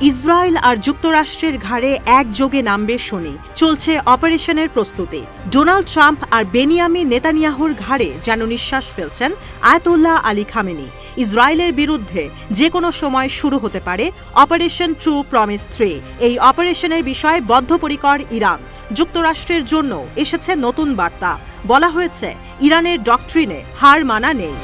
Israel আর যুক্তরাষ্ট্রের ঘাড়ে একযোগে নামবে শনি। চলছে অপারেশনের প্রস্তুতি। ডোনাল্ড ট্রাম্প আর বেনিয়ামিন নেতানিয়াহুর ঘাড়ে যেন নিঃশ্বাস ফেলছেন আয়াতুল্লাহ আলী খামেনি। ইসরায়েলের বিরুদ্ধে যে কোনো সময় শুরু হতে পারে অপারেশন ট্রু প্রমিস 3। এই অপারেশনের বিষয়ে বদ্ধপরিকর ইরান। যুক্তরাষ্ট্রের জন্য এসেছে নতুন বার্তা। বলা হয়েছে, ইরানের ডক্ট্রিনে হার মানা নেই।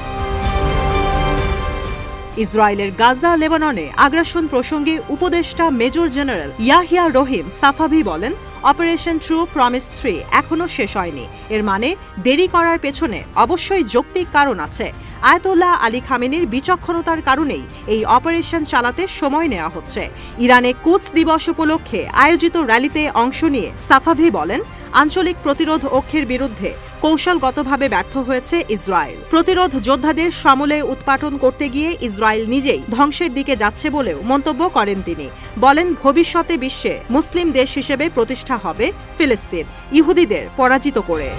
ইসরায়েলের গাজা লেবাননে আগ্রাসন প্রসঙ্গে উপদেষ্টা মেজর জেনারেল ইয়াহিয়া রহিম সাফাভি বলেন, অপারেশন ট্রু প্রমিস 3 এখনও শেষ হয়নি। এর মানে দেরি করার পেছনে অবশ্যই যৌক্তিক কারণ আছে। আয়াতুল্লাহ আলী খামেনির বিচক্ষণতার কারণেই এই অপারেশন চালাতে সময় নেওয়া হচ্ছে। ইরানে কুদস দিবস উপলক্ষে আয়োজিত র্যালিতে অংশ নিয়ে সাফাভি বলেন, আঞ্চলিক প্রতিরোধ অক্ষের বিরুদ্ধে কৌশলগতভাবে ব্যর্থ হয়েছে ইসরায়েল। প্রতিরোধ যোদ্ধাদের সমূলে উৎপাটন করতে গিয়ে ইসরায়েল নিজেই ধ্বংসের দিকে যাচ্ছে বলেও মন্তব্য করেন তিনি। বলেন, ভবিষ্যতে বিশ্বে মুসলিম দেশ হিসেবে প্রতিষ্ঠা হবে ফিলিস্তিন, ইহুদিদের পরাজিত করে।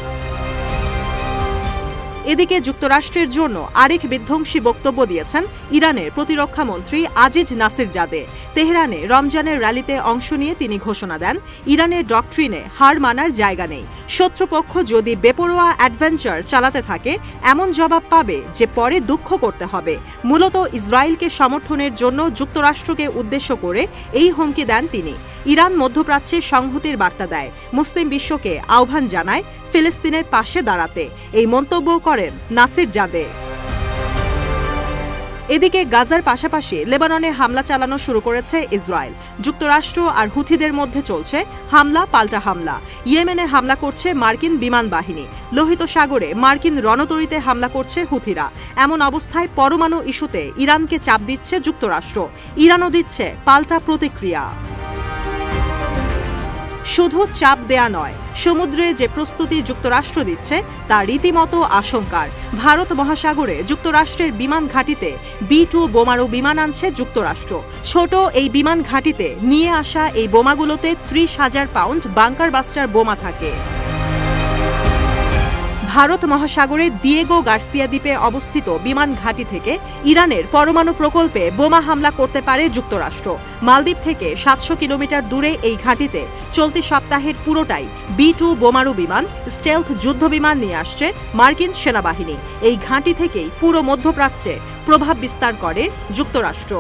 এদিকে যুক্তরাষ্ট্রের জন্য আরেক বিধ্বংসী বক্তব্য দিয়েছেন ইরানের প্রতিরক্ষা মন্ত্রী আজিজ নাসিরজাদে। তেহরানে রমজানের র্যালিতে অংশ নিয়ে তিনি ঘোষণা দেন, ইরানের ডক্ট্রিনে হার মানার জায়গা নেই। শত্রুপক্ষ যদি বেপরোয়া অ্যাডভেঞ্চার চালাতে থাকে, এমন জবাব পাবে যে পরে দুঃখ করতে হবে। মূলত ইসরায়েলকে সমর্থনের জন্য যুক্তরাষ্ট্রকে উদ্দেশ্য করে এই হুমকি দেন তিনি। ইরান মধ্যপ্রাচ্যে সংহতির বার্তা দেয়, মুসলিম বিশ্বকে আহ্বান জানায় ফিলিস্তিনের পাশে দাঁড়াতে। এই মন্তব্য করেন নাসিরজাদে। এদিকে গাজার পাশাপাশি লেবাননে হামলা চালানো শুরু করেছে ইসরায়েল। যুক্তরাষ্ট্র আর হুথিদের মধ্যে চলছে হামলা পাল্টা হামলা। ইয়েমেনে হামলা করছে মার্কিন বিমান বাহিনী। লোহিত সাগরে মার্কিন রণতরীতে হামলা করছে হুথিরা। এমন অবস্থায় পরমাণু ইস্যুতে ইরানকে চাপ দিচ্ছে যুক্তরাষ্ট্র। ইরানও দিচ্ছে পাল্টা প্রতিক্রিয়া। শুধু চাপ দেয়া নয়, সমুদ্রে যে প্রস্তুতি যুক্তরাষ্ট্র দিচ্ছে তা রীতিমতো আশঙ্কার। ভারত মহাসাগরে যুক্তরাষ্ট্রের বিমান ঘাঁটিতে B-2 বোমারু বিমান আনছে যুক্তরাষ্ট্র। ছোট এই বিমান ঘাঁটিতে নিয়ে আসা এই বোমাগুলোতে 30,000 পাউন্ড বাংকার বাস্টার বোমা থাকে। ভারত মহাসাগরে দিয়েগো গার্সিয়া দ্বীপে অবস্থিত বিমান ঘাঁটি থেকে ইরানের পরমাণু প্রকল্পে বোমা হামলা করতে পারে যুক্তরাষ্ট্র। মালদ্বীপ থেকে 700 কিলোমিটার দূরে এই ঘাঁটিতে চলতি সপ্তাহের পুরোটাই B-2 বোমারু বিমান, স্টেলথ যুদ্ধ বিমান নিয়ে আসছে মার্কিন সেনাবাহিনী। এই ঘাঁটি থেকেই পুরো মধ্যপ্রাচ্যে প্রভাব বিস্তার করে যুক্তরাষ্ট্র।